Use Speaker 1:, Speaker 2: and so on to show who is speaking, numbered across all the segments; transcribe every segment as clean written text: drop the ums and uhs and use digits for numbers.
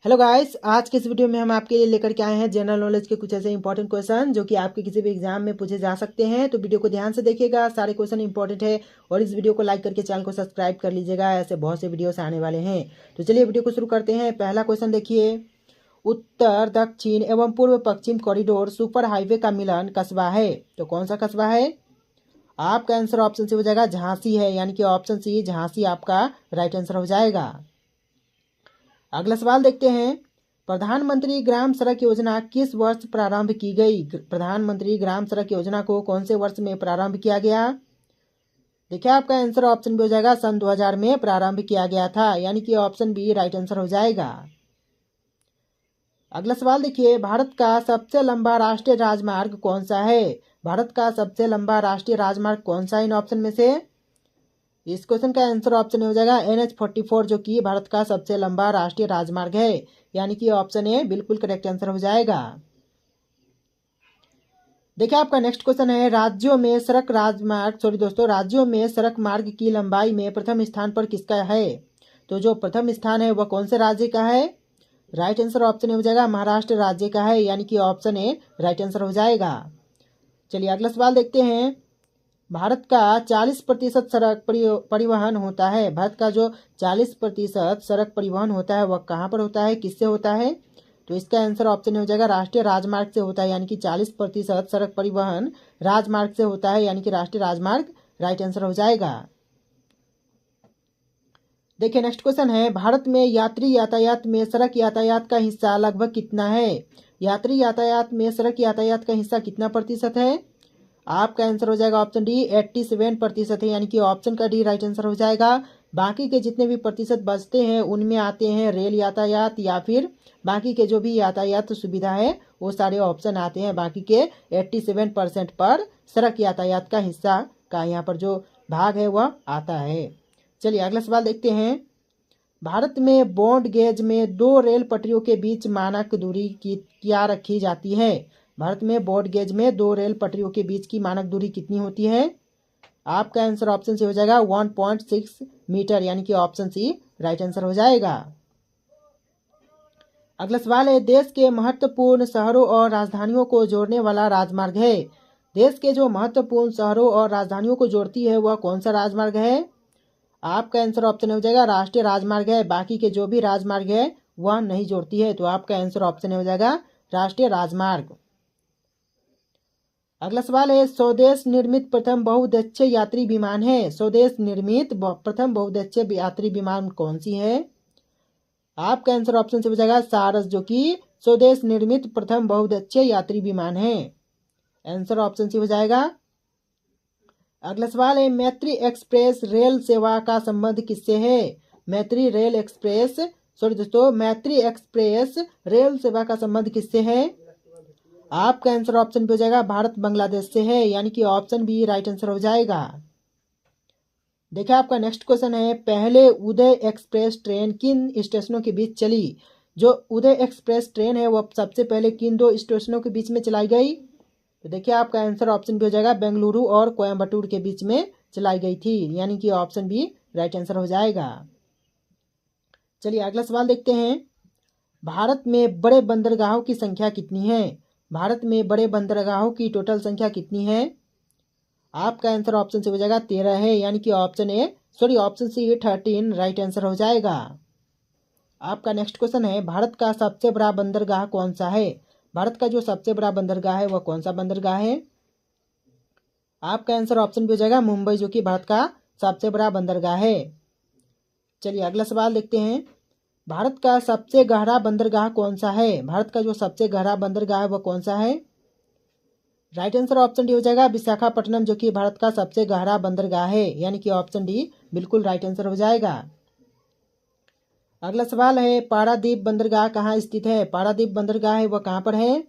Speaker 1: Hello guys, आज के इस वीडियो में हम आपके लिए लेकर के आए हैं जनरल नॉलेज के कुछ ऐसे इंपॉर्टेंट क्वेश्चन जो कि आपके किसी भी एग्जाम में पूछे जा सकते हैं। तो वीडियो को ध्यान से देखिएगा, सारे क्वेश्चन इंपॉर्टेंट है। और इस वीडियो को लाइक करके चैनल को सब्सक्राइब कर लीजिएगा, ऐसे बहुत से वीडियोस आने वाले हैं। तो चलिए वीडियो को शुरू करते हैं। पहला क्वेश्चन देखिए, उत्तर दक्षिण एवं पूर्व पश्चिम कॉरिडोर सुपर हाईवे का मिलन कस्बा है। तो कौन सा कस्बा है? आपका आंसर ऑप्शन सी हो जाएगा झांसी है, यानी कि ऑप्शन सी झांसी आपका राइट आंसर हो जाएगा। अगला सवाल देखते हैं, प्रधानमंत्री ग्राम सड़क योजना किस वर्ष प्रारंभ की गई? प्रधानमंत्री ग्राम सड़क योजना को कौन से वर्ष में प्रारंभ किया गया? देखिए आपका आंसर ऑप्शन बी हो जाएगा सन 2000 में प्रारंभ किया गया था, यानी कि ऑप्शन बी राइट आंसर हो जाएगा। अगला सवाल देखिए, भारत का सबसे लंबा राष्ट्रीय राजमार्ग कौन सा है? भारत का सबसे लंबा राष्ट्रीय राजमार्ग कौन सा है इन ऑप्शन में से? इस क्वेश्चन का आंसर ऑप्शन हो जाएगा NH44, जो कि भारत का सबसे लंबा राष्ट्रीय राजमार्ग है, यानी कि ऑप्शन ए बिल्कुल करेक्ट आंसर हो जाएगा। देखिए आपका नेक्स्ट क्वेश्चन है, राज्यों में सड़क मार्ग की लंबाई में प्रथम स्थान पर किसका है? तो जो प्रथम स्थान है वह कौन से राज्य का है? राइट आंसर ऑप्शन हो जाएगा महाराष्ट्र राज्य का है, यानी कि ऑप्शन ए राइट आंसर हो जाएगा। चलिए अगला सवाल देखते हैं, भारत का 40% सड़क परिवहन होता है। भारत का जो 40% सड़क परिवहन होता है वह कहाँ पर होता है, किससे होता है? तो इसका आंसर ऑप्शन हो जाएगा राष्ट्रीय राजमार्ग से होता है, यानी कि 40% सड़क परिवहन राजमार्ग से होता है, यानी कि राष्ट्रीय राजमार्ग राइट आंसर हो जाएगा। देखिए नेक्स्ट क्वेश्चन है, भारत में यात्री यातायात में सड़क यातायात का हिस्सा लगभग कितना है? यात्री यातायात में सड़क यातायात का हिस्सा कितना प्रतिशत है? आपका आंसर हो जाएगा ऑप्शन डी 87% है, यानी कि ऑप्शन का डी राइट आंसर हो जाएगा। बाकी के जितने भी प्रतिशत बचते हैं उनमें आते हैं रेल यातायात या फिर बाकी के जो भी यातायात सुविधा है वो सारे ऑप्शन आते हैं। बाकी के 87% पर सड़क यातायात का हिस्सा का यहाँ पर जो भाग है वह आता है। चलिए अगला सवाल देखते हैं, भारत में बॉन्ड गेज में दो रेल पटरियों के बीच मानक दूरी की क्या रखी जाती है? भारत में बॉन्ड गेज में दो रेल पटरियों के बीच की मानक दूरी कितनी होती है? आपका आंसर ऑप्शन सी हो जाएगा 1.6 मीटर, यानी कि ऑप्शन सी राइट आंसर हो जाएगा। अगला सवाल है, देश के महत्वपूर्ण शहरों और राजधानियों को जोड़ने वाला राजमार्ग है। देश के जो महत्वपूर्ण शहरों और राजधानियों को जोड़ती है वह कौन सा राजमार्ग है? आपका आंसर ऑप्शन हो जाएगा राष्ट्रीय राजमार्ग है। बाकी के जो भी राजमार्ग है वह नहीं जोड़ती है, तो आपका आंसर ऑप्शन हो जाएगा राष्ट्रीय राजमार्ग। अगला सवाल है, स्वदेश निर्मित प्रथम बहुउद्देश्यीय यात्री विमान है। स्वदेश निर्मित प्रथम बहुउद्देश्यीय यात्री विमान कौन सी है? आपका आंसर ऑप्शन से हो जाएगा सारस, जो कि स्वदेश निर्मित प्रथम बहुउद्देश्यीय यात्री विमान है। आंसर ऑप्शन से हो जाएगा। अगला सवाल है, मैत्री एक्सप्रेस रेल सेवा का संबंध किससे है? मैत्री एक्सप्रेस रेल सेवा का संबंध किससे है? आपका आंसर ऑप्शन पे हो जाएगा भारत बांग्लादेश से है, यानी कि ऑप्शन बी राइट आंसर हो जाएगा। देखिए आपका नेक्स्ट क्वेश्चन है, पहले उदय एक्सप्रेस ट्रेन किन स्टेशनों के बीच चली? जो उदय एक्सप्रेस ट्रेन है वह सबसे पहले किन दो स्टेशनों के बीच में चलाई गई? तो देखिए आपका आंसर ऑप्शन बी हो जाएगा बेंगलुरु और कोयम्बटूर के बीच में चलाई गई थी, यानी कि ऑप्शन बी राइट आंसर हो जाएगा। चलिए अगला सवाल देखते हैं, भारत में बड़े बंदरगाहों की संख्या कितनी है? भारत में बड़े बंदरगाहों की टोटल संख्या कितनी है? आपका आंसर ऑप्शन से हो जाएगा 13 है, यानी कि ऑप्शन सी 13 राइट आंसर हो जाएगा। आपका नेक्स्ट क्वेश्चन है, भारत का सबसे बड़ा बंदरगाह कौन सा है? भारत का जो सबसे बड़ा बंदरगाह है वह कौन सा बंदरगाह है? आपका आंसर ऑप्शन भी हो जाएगा मुंबई, जो कि भारत का सबसे बड़ा बंदरगाह है। चलिए अगला सवाल देखते हैं, भारत का सबसे गहरा बंदरगाह कौन सा है? भारत का जो सबसे गहरा बंदरगाह है वह कौन सा है? राइट आंसर ऑप्शन डी हो जाएगा विशाखापट्टनम, जो कि भारत का सबसे गहरा बंदरगाह है, यानी कि ऑप्शन डी बिल्कुल राइट आंसर हो जाएगा। अगला सवाल है, पारादीप बंदरगाह कहाँ स्थित है? पारादीप बंदरगाह है वह कहाँ पर है?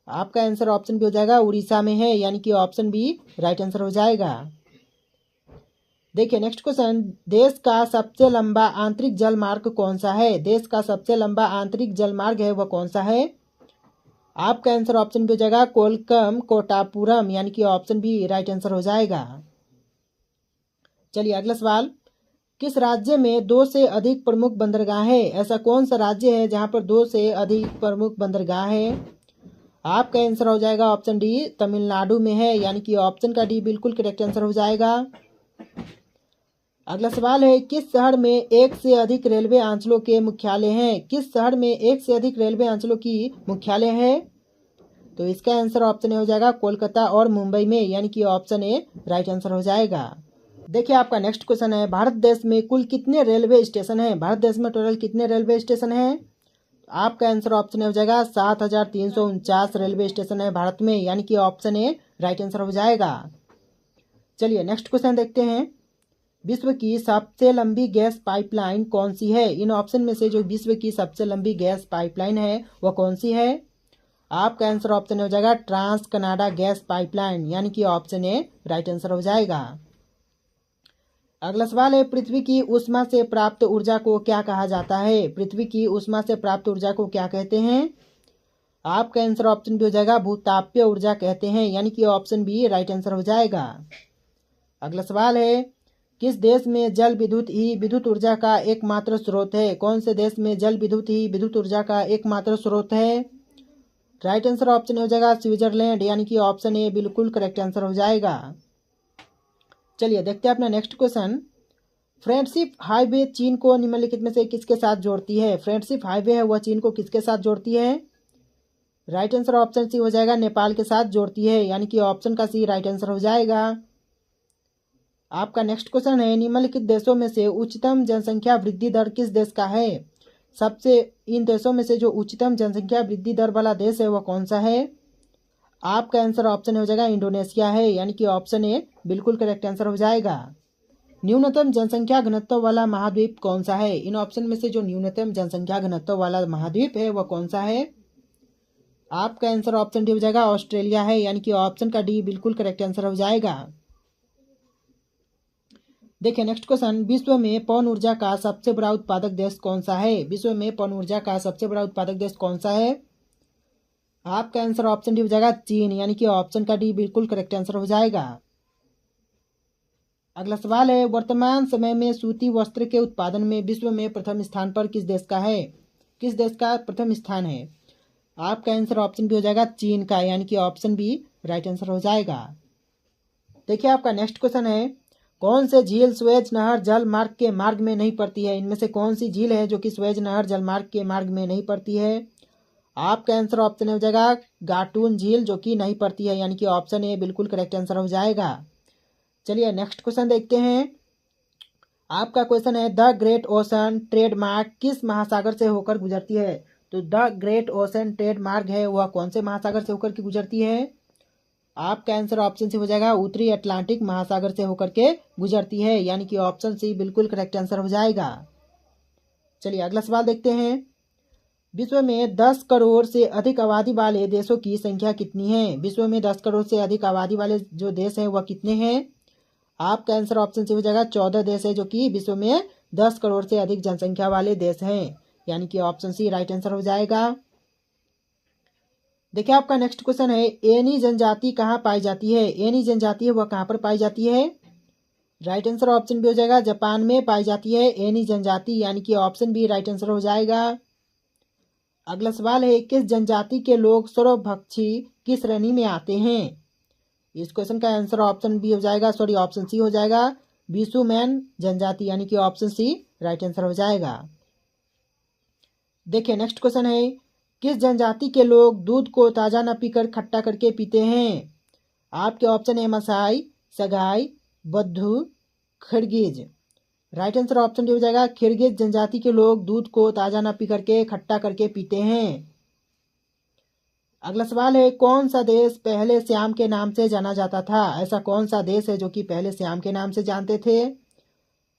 Speaker 1: आपका आंसर ऑप्शन बी हो जाएगा उड़ीसा में है, यानी कि ऑप्शन बी राइट आंसर हो जाएगा। देखिए नेक्स्ट क्वेश्चन, देश का सबसे लंबा आंतरिक जल मार्ग कौन सा है? देश का सबसे लंबा आंतरिक जल मार्ग है वह कौन सा है? आपका आंसर ऑप्शन बी हो जाएगा कोलकम कोटापुरम, यानी कि ऑप्शन बी राइट आंसर हो जाएगा। चलिए अगला सवाल, किस राज्य में 2 से अधिक प्रमुख बंदरगाह है? ऐसा कौन सा राज्य है जहां पर 2 से अधिक प्रमुख बंदरगाह है? आपका आंसर हो जाएगा ऑप्शन डी, तमिलनाडु में है, यानी कि ऑप्शन का डी बिल्कुल करेक्ट आंसर हो जाएगा। अगला सवाल है, किस शहर में एक से अधिक रेलवे अंचलों के मुख्यालय हैं? किस शहर में एक से अधिक रेलवे अंचलों की मुख्यालय है? तो इसका आंसर ऑप्शन ए हो जाएगा कोलकाता और मुंबई में, यानी कि ऑप्शन ए राइट आंसर हो जाएगा। देखिए आपका नेक्स्ट क्वेश्चन है, भारत देश में कुल कितने रेलवे स्टेशन हैं? भारत देश में टोटल कितने रेलवे स्टेशन हैं? आपका आंसर ऑप्शन ए हो जाएगा 7,349 रेलवे स्टेशन है भारत में, यानी कि ऑप्शन ए राइट आंसर हो जाएगा। चलिए नेक्स्ट क्वेश्चन देखते हैं, विश्व की सबसे लंबी गैस पाइपलाइन कौन सी है? इन ऑप्शन में से जो विश्व की सबसे लंबी गैस पाइपलाइन है वह कौन सी है? आपका आंसर ऑप्शन हो जाएगा ट्रांस कनाडा गैस पाइपलाइन, यानी कि ऑप्शन ए राइट आंसर हो जाएगा। अगला सवाल है, पृथ्वी की ऊष्मा से प्राप्त ऊर्जा को क्या कहा जाता है? पृथ्वी की ऊष्मा से प्राप्त ऊर्जा को क्या कहते हैं? आपका आंसर ऑप्शन बी हो जाएगा भूतापीय ऊर्जा कहते हैं, यानी कि ऑप्शन बी राइट आंसर हो जाएगा। अगला सवाल है, किस देश में जल विद्युत ही विद्युत ऊर्जा का एकमात्र स्रोत है? कौन से देश में जल विद्युत ही विद्युत ऊर्जा का एकमात्र स्रोत है? राइट आंसर ऑप्शन हो जाएगा स्विट्जरलैंड, यानी कि ऑप्शन ए बिल्कुल करेक्ट आंसर हो जाएगा। चलिए देखते हैं अपना नेक्स्ट क्वेश्चन, फ्रेंडशिप हाईवे चीन को निम्नलिखित में से किसके साथ जोड़ती है? फ्रेंडशिप हाईवे है वह चीन को किसके साथ जोड़ती है? राइट आंसर ऑप्शन सी हो जाएगा नेपाल के साथ जोड़ती है, यानी कि ऑप्शन का सी राइट आंसर हो जाएगा। आपका नेक्स्ट क्वेश्चन है, निम्नलिखित देशों में से उच्चतम जनसंख्या वृद्धि दर किस देश का है? सबसे इन देशों में से जो उच्चतम जनसंख्या वृद्धि दर वाला देश है वह कौन सा है? आपका आंसर ऑप्शन हो जाएगा इंडोनेशिया है, यानी कि ऑप्शन ए बिल्कुल करेक्ट आंसर हो जाएगा। न्यूनतम जनसंख्या घनत्व वाला महाद्वीप कौन सा है? इन ऑप्शन में से जो न्यूनतम जनसंख्या घनत्व वाला महाद्वीप है वह कौन सा है? आपका आंसर ऑप्शन डी हो जाएगा ऑस्ट्रेलिया है, यानी कि ऑप्शन का डी बिल्कुल करेक्ट आंसर हो जाएगा। देखिए नेक्स्ट क्वेश्चन, विश्व में पवन ऊर्जा का सबसे बड़ा उत्पादक देश कौन सा है? विश्व में पवन ऊर्जा का सबसे बड़ा उत्पादक देश कौन सा है? आपका आंसर ऑप्शन डी हो जाएगा चीन, यानी कि ऑप्शन का डी बिल्कुल करेक्ट आंसर हो जाएगा। अगला सवाल है, वर्तमान समय में सूती वस्त्र के उत्पादन में विश्व में प्रथम स्थान पर किस देश का है? किस देश का प्रथम स्थान है? आपका आंसर ऑप्शन बी हो जाएगा चीन का, यानी कि ऑप्शन बी राइट आंसर हो जाएगा। देखिए आपका नेक्स्ट क्वेश्चन है, कौन से झील स्वेज नहर जल मार्ग के मार्ग में नहीं पड़ती है? इनमें से कौन सी झील है जो कि स्वेज नहर जल मार्ग के मार्ग में नहीं पड़ती है? आपका आंसर ऑप्शन हो जाएगा गाटून झील, जो कि नहीं पड़ती है, यानी कि ऑप्शन ए बिल्कुल करेक्ट आंसर हो जाएगा। चलिए नेक्स्ट क्वेश्चन देखते हैं, आपका क्वेश्चन है, द ग्रेट ओशन ट्रेड मार्ग किस महासागर से होकर गुजरती है? तो द ग्रेट ओशन ट्रेड मार्ग है वह कौन से महासागर से होकर के गुजरती है? आपका आंसर ऑप्शन सी हो जाएगा उत्तरी अटलांटिक महासागर से होकर के गुजरती है, यानी कि ऑप्शन सी बिल्कुल करेक्ट आंसर हो जाएगा। चलिए अगला सवाल देखते हैं, विश्व में 10 करोड़ से अधिक आबादी वाले देशों की संख्या कितनी है? विश्व में 10 करोड़ से अधिक आबादी वाले जो देश हैं वह कितने हैं? आपका आंसर ऑप्शन सी हो जाएगा 14 देश है जो कि विश्व में 10 करोड़ से अधिक जनसंख्या वाले देश हैं, यानी कि ऑप्शन सी राइट आंसर हो जाएगा। देखिए आपका नेक्स्ट क्वेश्चन है, एनी जनजाति कहाँ पाई जाती है? एनी जनजाति है वह कहाँ पर पाई जाती है? राइट आंसर ऑप्शन बी हो जाएगा जापान में पाई जाती है एनी जनजाति, यानी कि ऑप्शन बी राइट आंसर हो जाएगा। अगला सवाल है, किस जनजाति के लोग सर्वभक्षी की श्रेणी में आते हैं? इस क्वेश्चन का आंसर ऑप्शन बी हो जाएगा, ऑप्शन सी हो जाएगा बिशुमैन जनजाति, यानी कि ऑप्शन सी राइट आंसर हो जाएगा। देखिए नेक्स्ट क्वेश्चन है, किस जनजाति के लोग दूध को ताज़ा न पीकर खट्टा करके पीते हैं? आपके ऑप्शन है मसाई, सगाई, बद्दू, खिरगिज। राइट आंसर ऑप्शन डी हो जाएगा खिरगिज जनजाति के लोग दूध को ताज़ा न पी करके खट्टा करके पीते हैं। अगला सवाल है, कौन सा देश पहले श्याम के नाम से जाना जाता था? ऐसा कौन सा देश है जो कि पहले श्याम के नाम से जानते थे?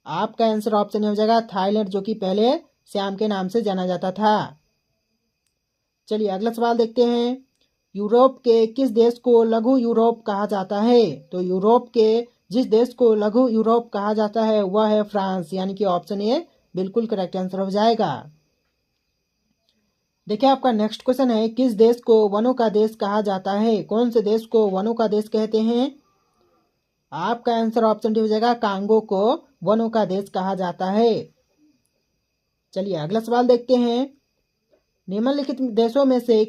Speaker 1: आपका आंसर ऑप्शन हो जाएगा थाईलैंड, जो कि पहले श्याम के नाम से जाना जाता था। चलिए अगला सवाल देखते हैं, यूरोप के किस देश को लघु यूरोप कहा जाता है? तो यूरोप के जिस देश को लघु यूरोप कहा जाता है वह है फ्रांस, यानी कि ऑप्शन ए बिल्कुल करेक्ट आंसर हो जाएगा। देखिए आपका नेक्स्ट क्वेश्चन है, किस देश को वनों का देश कहा जाता है? कौन से देश को वनों का देश कहते हैं? आपका आंसर ऑप्शन डी हो जाएगा, कांगो को वनों का देश कहा जाता है। चलिए अगला सवाल देखते हैं। निम्नलिखित देशों में से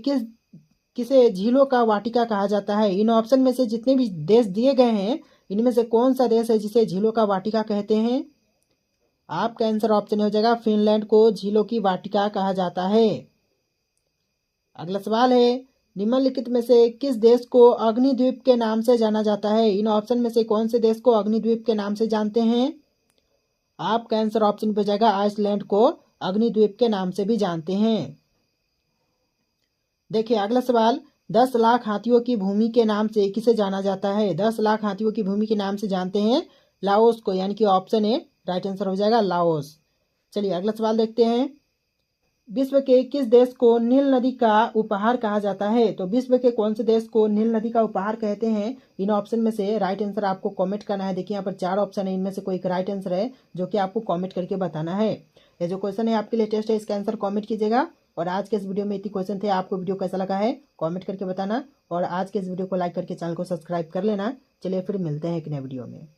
Speaker 1: किसे झीलों का वाटिका कहा जाता है? इन ऑप्शन में से जितने भी देश दिए गए हैं इनमें से कौन सा देश है जिसे झीलों का वाटिका कहते हैं? आपका आंसर ऑप्शन हो जाएगा, फिनलैंड को झीलों की वाटिका कहा जाता है। अगला सवाल है, निम्नलिखित में से किस देश को अग्निद्वीप के नाम से जाना जाता है? इन ऑप्शन में से कौन से देश को अग्निद्वीप के नाम से जानते हैं? आपका आंसर ऑप्शन पे जाएगा, आइसलैंड को अग्निद्वीप के नाम से भी जानते हैं। देखिए अगला सवाल, 10 लाख हाथियों की भूमि के नाम से किसे जाना जाता है? 10 लाख हाथियों की भूमि के नाम से जानते हैं लाओस को, यानी कि ऑप्शन ए राइट आंसर हो जाएगा, लाओस। चलिए अगला सवाल देखते हैं। विश्व के किस देश को नील नदी का उपहार कहा जाता है? तो विश्व के कौन से देश को नील नदी का उपहार कहते हैं? इन ऑप्शन में से राइट आंसर आपको कमेंट करना है। देखिए यहाँ पर 4 ऑप्शन है, इनमें से कोई एक राइट आंसर है जो कि आपको कमेंट करके बताना है। ये जो क्वेश्चन है आपके लिए टेस्ट है, इसका आंसर कमेंट कीजिएगा। और आज के इस वीडियो में इतने क्वेश्चन थे। आपको वीडियो कैसा लगा है कमेंट करके बताना, और आज के इस वीडियो को लाइक करके चैनल को सब्सक्राइब कर लेना। चलिए फिर मिलते हैं एक नए वीडियो में।